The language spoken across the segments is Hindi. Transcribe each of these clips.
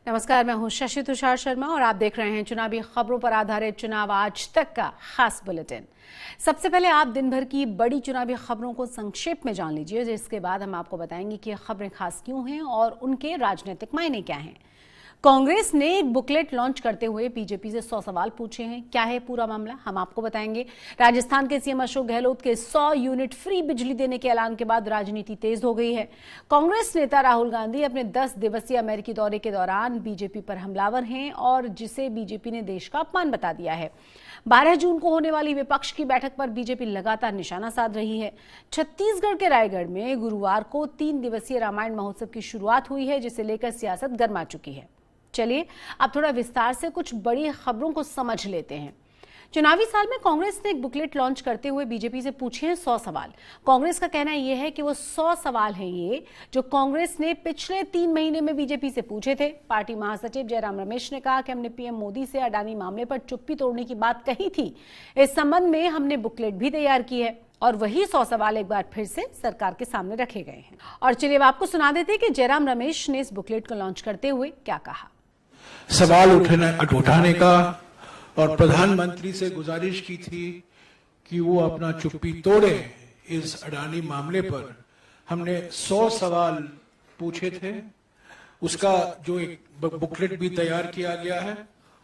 नमस्कार, मैं हूं शशि तुषार शर्मा और आप देख रहे हैं चुनावी खबरों पर आधारित चुनाव आज तक का खास बुलेटिन। सबसे पहले आप दिन भर की बड़ी चुनावी खबरों को संक्षेप में जान लीजिए, जिसके बाद हम आपको बताएंगे कि खबरें खास क्यों हैं और उनके राजनीतिक मायने क्या हैं। कांग्रेस ने एक बुकलेट लॉन्च करते हुए बीजेपी से 100 सवाल पूछे हैं। क्या है पूरा मामला, हम आपको बताएंगे। राजस्थान के सीएम अशोक गहलोत के 100 यूनिट फ्री बिजली देने के ऐलान के बाद राजनीति तेज हो गई है। कांग्रेस नेता राहुल गांधी अपने 10 दिवसीय अमेरिकी दौरे के दौरान बीजेपी पर हमलावर हैं और जिसे बीजेपी ने देश का अपमान बता दिया है। 12 जून को होने वाली विपक्ष की बैठक पर बीजेपी लगातार निशाना साध रही है। छत्तीसगढ़ के रायगढ़ में गुरुवार को 3 दिवसीय रामायण महोत्सव की शुरुआत हुई है, जिसे लेकर सियासत गर्मा चुकी है। चलिए अब थोड़ा विस्तार से कुछ बड़ी खबरों को समझ लेते हैं। चुनावी साल में कांग्रेस ने एक बुकलेट लॉन्च करते हुए बीजेपी से पूछे हैं 100 सवाल। कांग्रेस का कहना यह है कि वो 100 सवाल हैं ये जो कांग्रेस ने पिछले 3 महीने में बीजेपी से पूछे थे। पार्टी महासचिव जयराम रमेश ने कहा कि हमने पीएम मोदी से अडानी मामले पर चुप्पी तोड़ने की बात कही थी। इस संबंध में हमने बुकलेट भी तैयार की है और वही 100 सवाल एक बार फिर से सरकार के सामने रखे गए हैं। और चलिए आपको सुना देते हैं कि जयराम रमेश ने इस बुकलेट को लॉन्च करते हुए क्या कहा। सवाल उठाने का और प्रधानमंत्री से गुजारिश की थी कि वो अपना चुप्पी तोड़े इस अडानी मामले पर। हमने 100 सवाल पूछे थे, उसका जो एक बुकलेट भी तैयार किया गया है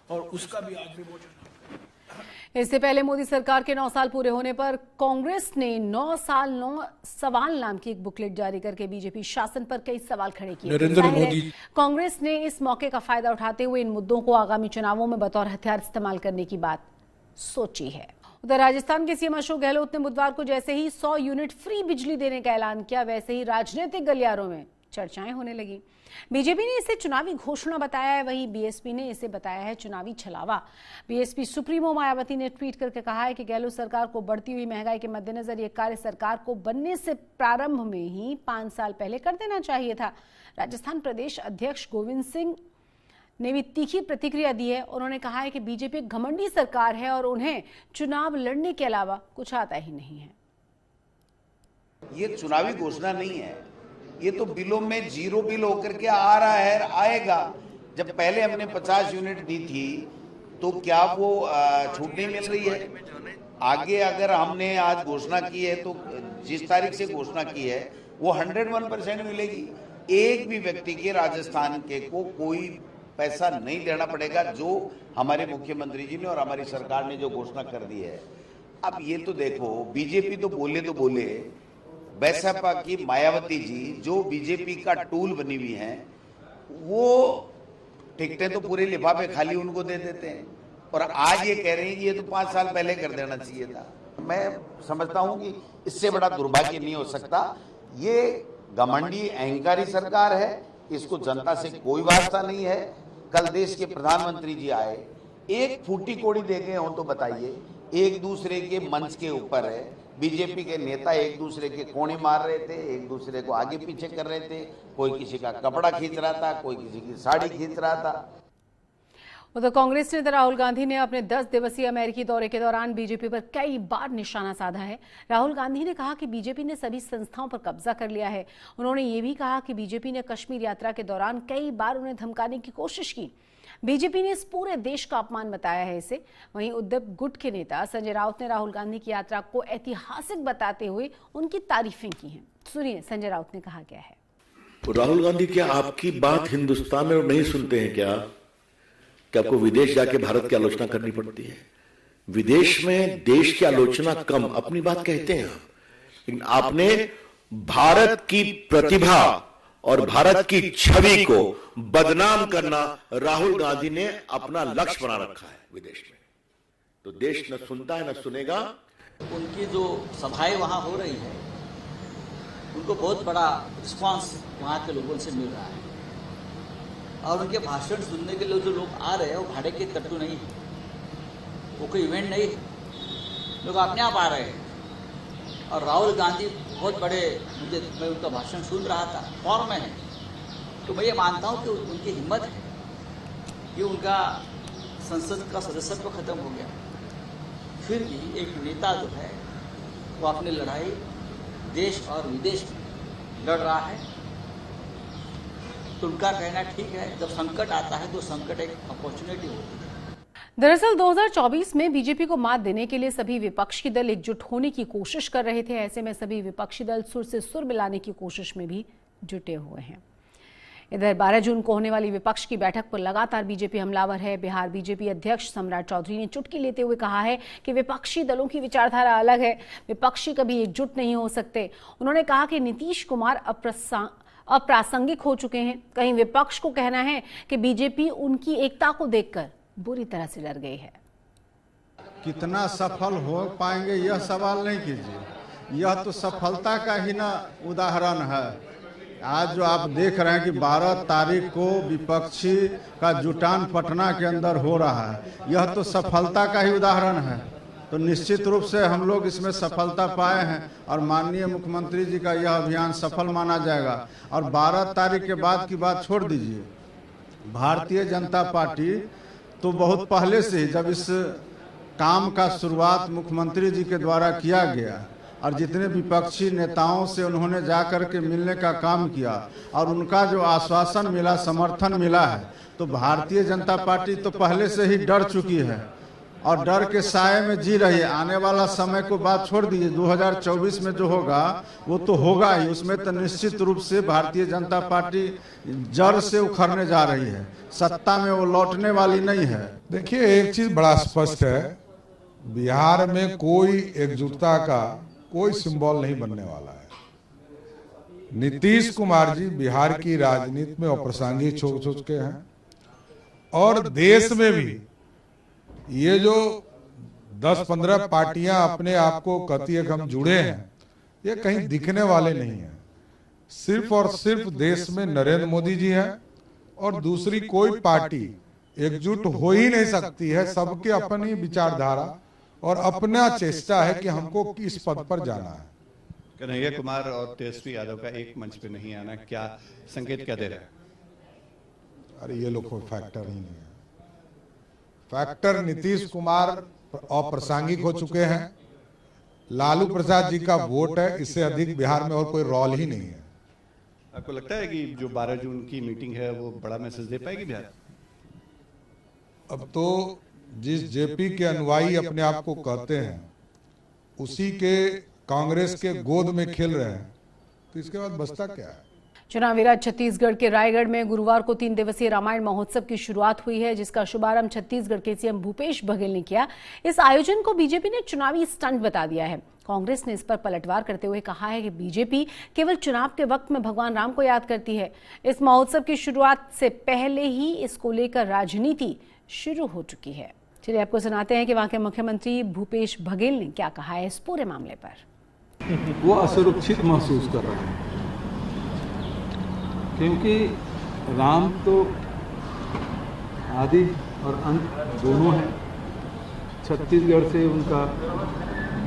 और उसका भी आज विमोचन। इससे पहले मोदी सरकार के 9 साल पूरे होने पर कांग्रेस ने 9 साल 9 सवाल नाम की एक बुकलेट जारी करके बीजेपी शासन पर कई सवाल खड़े किए। नरेंद्र मोदी कांग्रेस ने इस मौके का फायदा उठाते हुए इन मुद्दों को आगामी चुनावों में बतौर हथियार इस्तेमाल करने की बात सोची है। उधर राजस्थान के सीएम अशोक गहलोत ने बुधवार को जैसे ही 100 यूनिट फ्री बिजली देने का ऐलान किया, वैसे ही राजनीतिक गलियारों में चर्चाएं होने लगी। बीजेपी ने इसे चुनावी घोषणा बताया है, वहीं बीएसपी ने इसे बताया है चुनावी छलावा। बीएसपी सुप्रीमो मायावती ने ट्वीट करके कहा है कि गहलोत सरकार को बढ़ती हुई महंगाई के मद्देनजर यह कार्य सरकार को बनने से प्रारंभ में ही 5 साल पहले कर देना चाहिए था। राजस्थान प्रदेश अध्यक्ष गोविंद सिंह ने भी तीखी प्रतिक्रिया दी है। उन्होंने कहा है कि बीजेपी एक घमंडी सरकार है और उन्हें चुनाव लड़ने के अलावा कुछ आता ही नहीं है। ये चुनावी घोषणा नहीं है, ये तो बिलों में जीरो बिल होकर के आ रहा है, आएगा। जब पहले हमने 50 यूनिट दी थी तो क्या वो छूट नहीं मिल रही है? आगे अगर हमने आज घोषणा की है तो जिस तारीख से घोषणा की है वो 101% मिलेगी। एक भी व्यक्ति के राजस्थान के को कोई पैसा नहीं देना पड़ेगा, जो हमारे मुख्यमंत्री जी ने और हमारी सरकार ने जो घोषणा कर दी है। अब ये तो देखो, बीजेपी तो बोले बैसपा की मायावती जी जो बीजेपी का टूल बनी हुई हैं, वो टिकटें तो पूरे लिफाफे खाली उनको दे देते हैं और आज ये कह रहे हैं कि ये तो 5 साल पहले कर देना चाहिए था। मैं समझता हूं कि इससे बड़ा दुर्भाग्य नहीं हो सकता। ये घमंडी अहंकारी सरकार है, इसको जनता से कोई वास्ता नहीं है। कल देश के प्रधानमंत्री जी आए, एक फूटी कोड़ी दे गए हो तो बताइए। एक दूसरे के मंच के ऊपर है, बीजेपी के नेता एक दूसरे के कोने मार रहे थे, एक दूसरे को आगे पीछे कर रहे थे। कोई किसी का कपड़ा खींच रहा था, कोई किसी की साड़ी खींच रहा था। उधर कांग्रेस नेता राहुल गांधी ने अपने 10 दिवसीय अमेरिकी दौरे के दौरान बीजेपी पर कई बार निशाना साधा है। राहुल गांधी ने कहा कि बीजेपी ने सभी संस्थाओं पर कब्जा कर लिया है। उन्होंने ये भी कहा कि बीजेपी ने कश्मीर यात्रा के दौरान कई बार उन्हें धमकाने की कोशिश की। बीजेपी ने इस पूरे देश का अपमान बताया है इसे। वहीं उद्धव गुट के नेता संजय राउत ने राहुल गांधी की यात्रा को ऐतिहासिक बताते हुए उनकी तारीफें की हैं। सुनिए संजय राउत ने कहा क्या है। तो राहुल गांधी, क्या आपकी बात हिंदुस्तान में नहीं सुनते हैं क्या आपको विदेश जाके भारत की आलोचना करनी पड़ती है? विदेश में देश की आलोचना कम, अपनी बात कहते हैं आप, लेकिन आपने भारत की प्रतिभा और भारत की छवि को बदनाम करना राहुल गांधी ने अपना लक्ष्य बना रखा है विदेश में। तो देश न सुनता है न सुनेगा। उनकी जो सभाएं वहां हो रही है, उनको बहुत बड़ा रिस्पांस वहां के लोगों से मिल रहा है और उनके भाषण सुनने के लिए जो लोग आ रहे हैं वो भाड़े के कट्टू नहीं है, वो कोई इवेंट नहीं है, लोग अपने आप आ रहे हैं। और राहुल गांधी बहुत बड़े, मैं उनका भाषण सुन रहा था, फॉर्म में है, तो मैं ये मानता हूँ कि उनकी हिम्मत है कि उनका संसद का सदस्यत्व खत्म हो गया, फिर भी एक नेता जो है वो अपनी लड़ाई देश और विदेश में लड़ रहा है तो उनका कहना ठीक है, जब संकट आता है तो संकट एक अपॉर्चुनिटी होती है। दरअसल 2024 में बीजेपी को मात देने के लिए सभी विपक्षी दल एकजुट होने की कोशिश कर रहे थे। ऐसे में सभी विपक्षी दल सुर से सुर मिलाने की कोशिश में भी जुटे हुए हैं। इधर 12 जून को होने वाली विपक्ष की बैठक पर लगातार बीजेपी हमलावर है। बिहार बीजेपी अध्यक्ष सम्राट चौधरी ने चुटकी लेते हुए कहा है कि विपक्षी दलों की विचारधारा अलग है, विपक्षी कभी एकजुट नहीं हो सकते। उन्होंने कहा कि नीतीश कुमार अप्रासंगिक हो चुके हैं। कहीं विपक्ष को कहना है कि बीजेपी उनकी एकता को देखकर बुरी तरह से डर गई है। कितना सफल हो पाएंगे यह सवाल नहीं कीजिए, यह तो सफलता का ही ना उदाहरण है। आज जो आप देख रहे हैं कि 12 तारीख को विपक्षी का जुटान पटना के अंदर हो रहा है, यह तो सफलता का ही उदाहरण है। तो निश्चित रूप से हम लोग इसमें सफलता पाए हैं और माननीय मुख्यमंत्री जी का यह अभियान सफल माना जाएगा। और 12 तारीख के बाद की बात छोड़ दीजिए, भारतीय जनता पार्टी तो बहुत पहले से ही, जब इस काम का शुरुआत मुख्यमंत्री जी के द्वारा किया गया और जितने विपक्षी नेताओं से उन्होंने जाकर के मिलने का काम किया और उनका जो आश्वासन मिला, समर्थन मिला है, तो भारतीय जनता पार्टी तो पहले से ही डर चुकी है और डर के साए में जी रही है। आने वाला समय को बात छोड़ दीजिए, 2024 में जो होगा वो तो होगा ही, उसमें तो निश्चित रूप से भारतीय जनता पार्टी जड़ से उखड़ने जा रही है, सत्ता में वो लौटने वाली नहीं है। देखिए, एक चीज बड़ा स्पष्ट है, बिहार में कोई एकजुटता का कोई सिंबल नहीं बनने वाला है। नीतीश कुमार जी बिहार की राजनीति में अप्रासंगिक हो चुके हैं और देश में भी ये जो 10-15 पार्टियां अपने आप को कहती है कि हम जुड़े हैं, ये कहीं दिखने वाले नहीं हैं। सिर्फ और सिर्फ देश में नरेंद्र मोदी जी हैं और दूसरी कोई पार्टी एकजुट हो ही नहीं सकती है। सबके अपनी विचारधारा और अपना चेष्टा है कि हमको किस पद पर जाना है। कन्हैया कुमार और तेजस्वी यादव का एक मंच पे नहीं आना क्या संकेत क्या दे रहा है? अरे ये लोग कोई फैक्टर ही नहीं है। फैक्टर नीतीश कुमार अप्रासंगिक हो चुके हैं। लालू प्रसाद जी का वोट है, इससे अधिक बिहार में और कोई रोल ही नहीं है। आपको लगता है कि जो 12 जून की मीटिंग है वो बड़ा मैसेज दे पाएगी बिहार? अब तो जिस जेपी के अनुयायी अपने आप को कहते हैं उसी के कांग्रेस के गोद में खेल रहे हैं, तो इसके बाद बचता क्या है? चुनावी राज छत्तीसगढ़ के रायगढ़ में गुरुवार को 3 दिवसीय रामायण महोत्सव की शुरुआत हुई है, जिसका शुभारंभ छत्तीसगढ़ के सीएम भूपेश बघेल ने किया। इस आयोजन को बीजेपी ने चुनावी स्टंट बता दिया है। कांग्रेस ने इस पर पलटवार करते हुए कहा है कि बीजेपी केवल चुनाव के वक्त में भगवान राम को याद करती है। इस महोत्सव की शुरुआत से पहले ही इसको लेकर राजनीति शुरू हो चुकी है। चलिए आपको सुनाते हैं कि वहां के मुख्यमंत्री भूपेश बघेल ने क्या कहा है इस पूरे मामले पर। वो असुरक्षित महसूस कर रहे हैं क्योंकि राम तो आदि और अंत दोनों हैं। छत्तीसगढ़ से उनका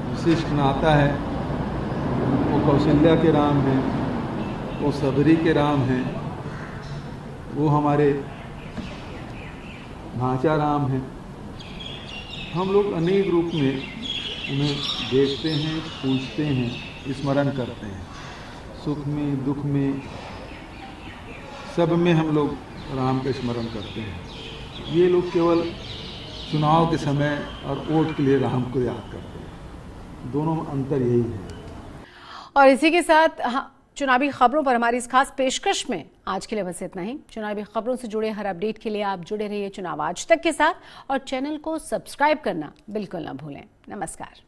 विशिष्ट नाता है। वो कौशल्या के राम हैं, वो सबरी के राम हैं, वो हमारे भांचा राम हैं। हम लोग अनेक रूप में उन्हें देखते हैं, पूजते हैं, स्मरण करते हैं। सुख में, दुख में, सब में हम लोग राम का स्मरण करते हैं। ये लोग केवल चुनाव के समय और वोट के लिए राम को याद करते हैं। दोनों में अंतर यही है। और इसी के साथ चुनावी खबरों पर हमारी इस खास पेशकश में आज के लिए बस इतना ही। चुनावी खबरों से जुड़े हर अपडेट के लिए आप जुड़े रहिए चुनाव आज तक के साथ और चैनल को सब्सक्राइब करना बिल्कुल ना भूलें। नमस्कार।